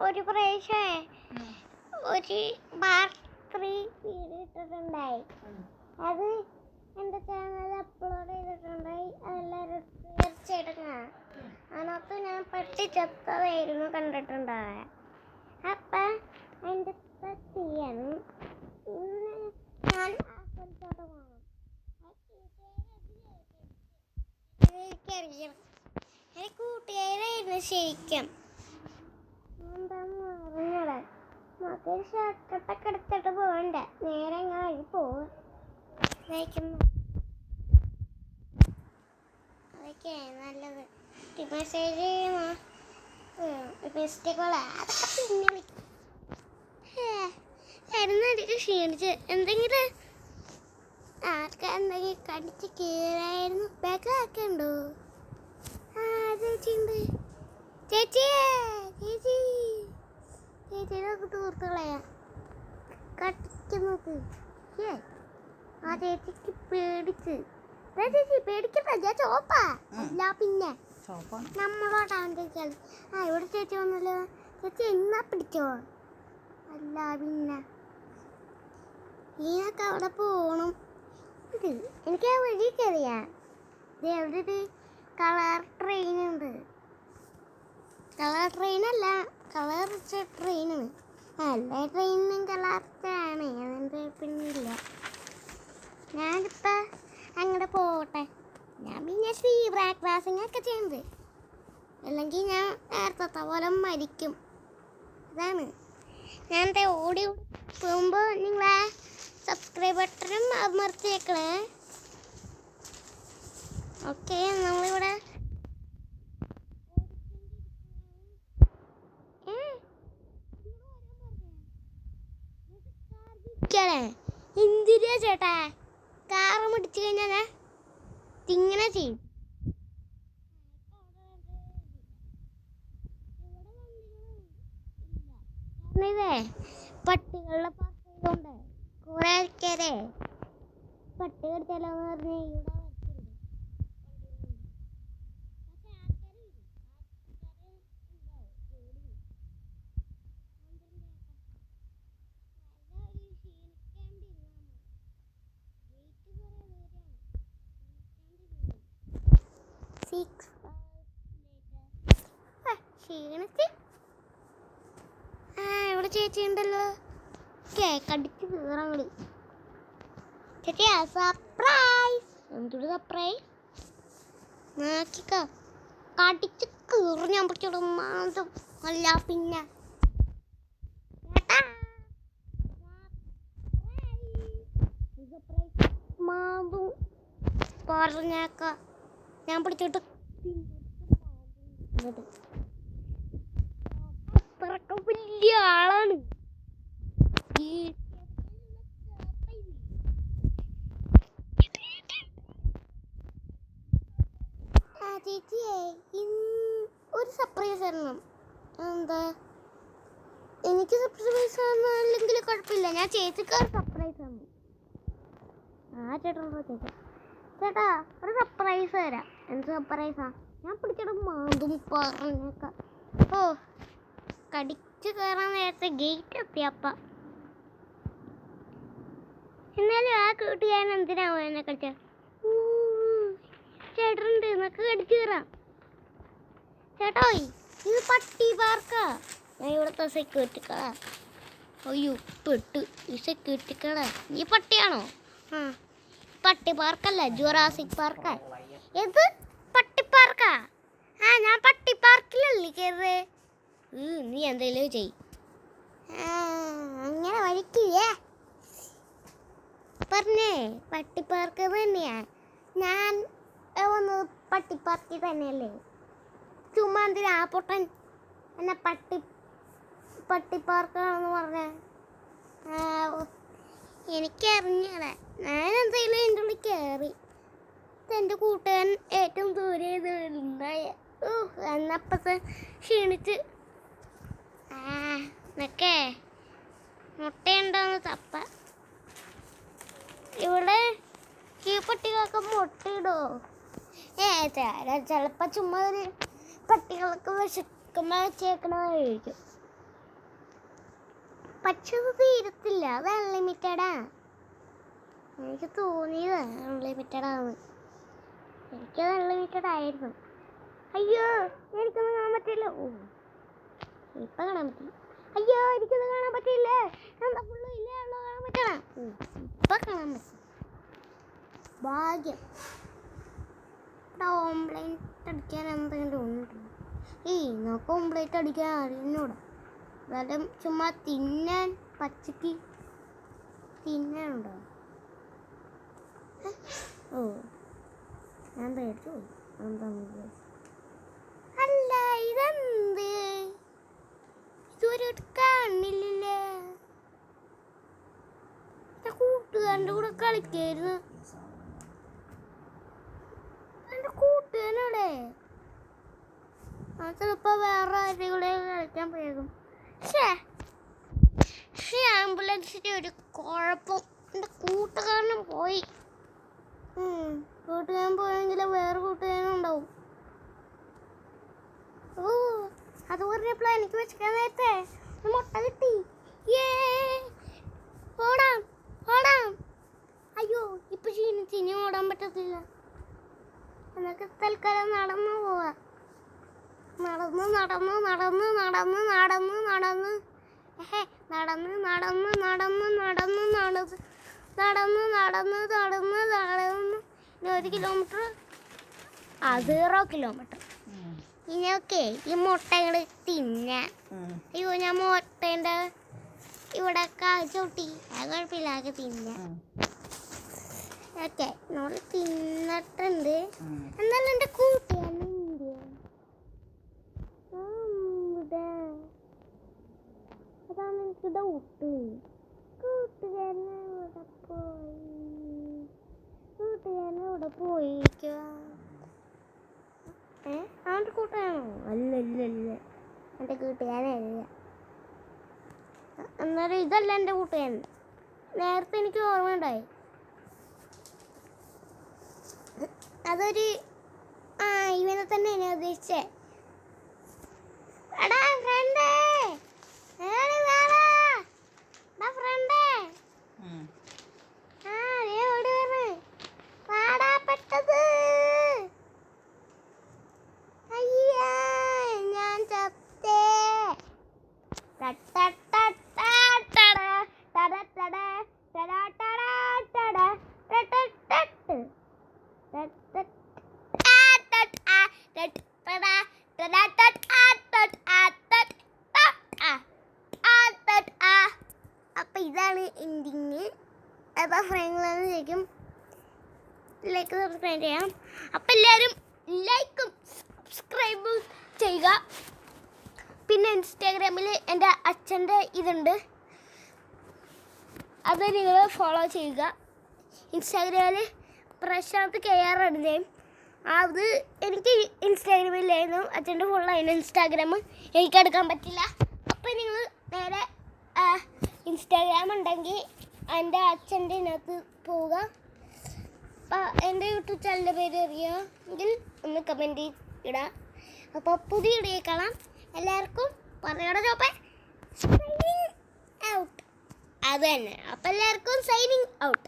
ഒരു പ്രാവശ്യമേ ഒരു part 3 video ഇട്ടിട്ടുണ്ടായി. അത് എൻ്റെ ചാനലിൽ അപ്ലോഡ് ചെയ്തിട്ടുണ്ടായി. അതെല്ലാവരും തീർച്ചയായിട്ടും കാണാം. അതിനകത്ത് ഞാൻ പട്ടി ചത്തതായിരുന്നു കണ്ടിട്ടുണ്ടായ. അപ്പം അതിൻ്റെ ചെയ്യണം. ഇന്ന് ഞാൻ ആ സ്ഥലത്തോട്ട് പോകണം. എനിക്കറിയണം. എനിക്ക് കൂട്ടുകാരായിരുന്നു ശരിക്കും. എന്താന്ന് പറഞ്ഞത് നമുക്ക് ഷോർട്ട് കട്ടൊക്കെ എടുത്തിട്ട് പോകണ്ട. നേരെ ഞാൻ വഴി പോവും. അതൊക്കെ നല്ലത്. മെസ്സേജ് മിസ്റ്റേക്കുള്ള അതൊക്കെ പിന്നെ മരുന്നടിച്ച് ക്ഷീണിച്ച് എന്തെങ്കിലും ആർക്കെന്തെങ്കിലും കടിച്ച് കീറായിരുന്നു. ബാഗൊക്കെ ഉണ്ടോ? ചേച്ചിയുണ്ട്. ചേച്ചിയെ ചേച്ചി ചേച്ചിയുടെ തൂർത്തുകളയാ കട്ടിച്ച് നോക്ക്. ആ ചേച്ചിക്ക് പേടിച്ച്. ചേച്ചി പേടിക്കണ്ട, ഞാൻ ചോപ്പാ. അല്ല പിന്നെ നമ്മളോടാണ് ചേച്ചി. ഇവിടെ ചേച്ചി വന്നല്ലോ. ചേച്ചി എന്നാ പിടിച്ചോ? അല്ല പിന്നെ നീനൊക്കെ അവിടെ പോകണം. എനിക്ക് ആ വഴിയൊക്കെ അറിയാം. ഇത് അവിടെ ഒരു കളർ ട്രെയിൻ ഉണ്ട്. കളർ ട്രെയിനല്ല, കളർ ട്രെയിനാണ്. എല്ലാ ട്രെയിനും കളറാണ്. അതിൻ്റെ പിന്നില്ല. ഞാനിപ്പോൾ അങ്ങോട്ട് പോകട്ടെ. ഞാൻ പിന്നെ സീബ്ര ക്രോസിംഗ് ഒക്കെ ചെയ്യുന്നത്. അല്ലെങ്കിൽ ഞാൻ നേരത്തെ പോലെ മരിക്കും. അതാണ് ഞാൻ ഓടി പോകുമ്പോൾ നിങ്ങളെ സബ്സ്ക്രൈബ് ബട്ടണും അമർത്തിയേക്കണേ. ഓക്കെ, നമ്മളിവിടെ എന്തിനാ ചേട്ടാ കാറ് മുടിച്ചു കഴിഞ്ഞാൽ ഇങ്ങനെ ചെയ്യും. ഇതേ പട്ടികളുടെ പാസ്തുകൊണ്ട് കുറെ ആൾക്കാരെ പട്ടി കടിച്ചാലോന്ന് പറഞ്ഞ് ഇവിടെ ക്ഷീണിച്ച്. ഇവിടെ ചേച്ചി ഉണ്ടല്ലോ. കടിച്ച് കീറാൻ വിളി. ചേച്ചി സർപ്രൈസ്. എന്തൊരു സർപ്രൈസ് നോക്കിക്കോ. കടിച്ച് കീറി ഞാൻ പിടിച്ചോടും. മാന്തം അല്ല പിന്നെ മാന്തും പറഞ്ഞേക്ക. ഞാൻ പിടിച്ചോട്ട് അത്രക്ക് വലിയ ആളാണ്. ചേച്ചിയെ ഒരു സർപ്രൈസ് തരണം. എന്താ? എനിക്ക് സർപ്രൈസ് അല്ലെങ്കിൽ കുഴപ്പമില്ല. ഞാൻ ചേച്ചിക്ക് ഒരു സർപ്രൈസ് തന്നു. ചേട്ടാ ചേട്ടാ ഒരു സർപ്രൈസ് തരാം. എന്ത് സർപ്രൈസാ? ഞാൻ പിടിച്ചിട്ട് മാന്തും പറഞ്ഞേക്കാം. ഓ, കടിച്ചു കയറാൻ നേരത്തെ ഗേറ്റ് എത്തിയപ്പ. എന്നാലും ആ കൂട്ടുകാരൻ എന്തിനാവും എന്നെ കളിച്ച? ചേട്ടനുണ്ട്, എന്നൊക്കെ കടിച്ചു കയറാം. ചേട്ടോയ്, ഇത് പട്ടി പാർക്കാ. ഞാൻ ഇവിടുത്തെ സെക്യൂരിറ്റിക്കളാ. അയ്യോ പെട്ടു. ഈ സെക്യൂരിറ്റിക്കളാ. ഈ പട്ടിയാണോ? പട്ടി പാർക്കല്ല, ജുറാസിക് പാർക്കാ. ഏത് പട്ടി പാർക്കാ? ഞാൻ പട്ടി പാർക്കിലല്ലേ കയറേ. നീ എന്തെങ്കിലും ചെയ്. അങ്ങനെ വഴിക്കില്ലേ പറഞ്ഞേ. പട്ടി പാർക്ക് തന്നെയാ. ഞാൻ വന്ന് പട്ടി പാർക്കിൽ തന്നെയല്ലേ. ചുമ്മാ എന്തിനാ ആ പൊട്ടൻ എന്നെ പട്ടി പാർക്കാണെന്ന് പറഞ്ഞേ. എനിക്കറിഞ്ഞൂടാ. ഞാൻ എന്തെങ്കിലും എൻ്റെ ഉള്ളിൽ കയറി. എൻ്റെ കൂട്ടുകാരൻ ഏറ്റവും ദൂരെ ഉണ്ടായ. എന്നപ്പത്തെ ക്ഷീണിച്ച്. എന്നൊക്കെ മുട്ടയുണ്ടോന്ന് തപ്പ. ഇവിടെ ഈ പട്ടികളൊക്കെ മുട്ടയിടോ? ചിലപ്പോൾ ചുമ്മാ ഒരു പട്ടികളൊക്കെ വിശക്കുമ്പോൾ വെച്ചേക്കണതായിരിക്കും. പക്ഷെ അത് തീരത്തില്ല. അത് അൺലിമിറ്റഡാ. എനിക്ക് തോന്നിയത് അൺലിമിറ്റഡാണ്. എനിക്കത് അൺലിമിറ്റഡ് ആയിരുന്നു. അയ്യോ, എനിക്കൊന്നും കാണാൻ പറ്റില്ല. ഓ, ഇപ്പൊ കാണാൻ പറ്റി. അയ്യോ, എനിക്കത് കാണാൻ പറ്റില്ല. എന്താ ഫുള്ള് ഇല്ലാണല്ലോ കാണാൻ പറ്റണം. ഇപ്പൊ കാണാൻ പറ്റും. ഭാഗ്യം. ഓംപ്ലേറ്റ് അടിക്കാൻ എന്തെങ്കിലും ഉണ്ട്? നമുക്ക് ഓംപ്ലേറ്റ് അടിക്കാൻ അറിയുന്നൂടാ. അതായത് ചുമ്മാ തിന്നാൻ, പച്ചക്ക് തിന്നാനുണ്ടോ? ഓ, ഞാൻ പേടിച്ചു പോയി. എന്താ അല്ല, ഇതെന്ത്? ഇതുവരെ കാണില്ലേ? കൂട്ടുകാരൻ്റെ കൂടെ കളിക്കായിരുന്നു. എൻ്റെ കൂട്ടുകാരനോടെ ചിലപ്പോ വേറെ ആരുടെ കൂടെ കളിക്കാൻ പോയേക്കും. പക്ഷേ ആംബുലൻസിന്റെ ഒരു കുഴപ്പം, എൻ്റെ കൂട്ടുകാരനും പോയി. കൂട്ടുകാരൻ പോയെങ്കിൽ വേറെ കൂട്ടുകാരനും ഉണ്ടാവും. ഓ, അത് പറഞ്ഞപ്പോൾ എനിക്ക് വെച്ചിക്കാൻ നേരത്തെ മുട്ട കിട്ടി. ഓടാം ഓടാം. അയ്യോ, ഇപ്പൊ ഇനി ഓടാൻ പറ്റത്തില്ല. എന്നൊക്കെ തൽക്കാലം നടന്നു പോവാ. നടന്ന് നടന്ന് നടന്ന് നടന്ന് നടന്ന് നടന്ന് നടന്ന് നടന്ന് നടന്ന് നടന്ന് നടന്ന് നടന്ന് നടന്ന് നടന്ന് നടന്ന് 1 കിലോമീറ്റർ 0 കിലോമീറ്റർ. ഇനിയൊക്കെ ഈ മുട്ട ഇങ്ങോട്ട് തിന്നാൻ. അയ്യോ, ഞാൻ മുട്ടേൻ്റെ ഇവിടെ ചവിട്ടി. അത് കുഴപ്പമില്ല, ആകെ തിന്നാൻ. ഓക്കെ, നമ്മൾ തിന്നിട്ടുണ്ട്. എന്നാലും എൻ്റെ കൂട്ടുകാരനുണ്ട്. അതാണ് എനിക്ക് ഡൗട്ട്. കൂട്ടുകാരനവിടെ പോയിരിക്കുക. അവൻ്റെ കൂട്ടുകാരനോ? അല്ല, എൻ്റെ കൂട്ടുകാരനല്ല. എന്നാലും ഇതല്ല എൻ്റെ കൂട്ടുകാരൻ. നേരത്തെ എനിക്ക് ഓർമ്മയുണ്ടായി. അതൊരു ഇവനെ തന്നെ ഞാൻ ഉദ്ദേശിച്ചേ. എടാ ഫ്രണ്ടേ, ഫ്രണ്ടേ, പാടാ പെട്ടത്. അയ്യാ, ഞാൻ ചത്തേ. അപ്പൊ ഇതാണ് എൻഡിങ്. അപ്പൊ ഫ്രണ്ട്സ് ശരിക്കും ലൈക്ക് സബ്സ്ക്രൈബ് ചെയ്യാം. അപ്പം എല്ലാവരും ലൈക്കും സബ്സ്ക്രൈബും ചെയ്യുക. പിന്നെ ഇൻസ്റ്റാഗ്രാമിൽ എൻ്റെ അച്ഛൻ്റെ ഇതുണ്ട്, അത് നിങ്ങൾ ഫോളോ ചെയ്യുക. ഇൻസ്റ്റാഗ്രാമിൽ പ്രശാന്ത് KR ഇടുന്നേം. അത് എനിക്ക് ഇൻസ്റ്റാഗ്രാമിലായിരുന്നു. അച്ഛൻ്റെ ഫുള്ളായിരുന്നു ഇൻസ്റ്റാഗ്രാം. എനിക്കെടുക്കാൻ പറ്റില്ല. അപ്പം നിങ്ങൾ നേരെ ഇൻസ്റ്റാഗ്രാം ഉണ്ടെങ്കിൽ എൻ്റെ അച്ഛൻ്റെ ഇതിനകത്ത് പോവുക. എൻ്റെ യൂട്യൂബ് ചാനലിൻ്റെ പേര് അറിയാമെങ്കിൽ ഒന്ന് കമൻറ്റ് ഇടാം. അപ്പോൾ പുതിയ വീഡിയോ കാണാം. എല്ലാവർക്കും പറയണ ചോപ്പേ സൈനിങ് ഔട്ട്. അത് തന്നെ. അപ്പോൾ എല്ലാവർക്കും സൈനിങ് ഔട്ട്.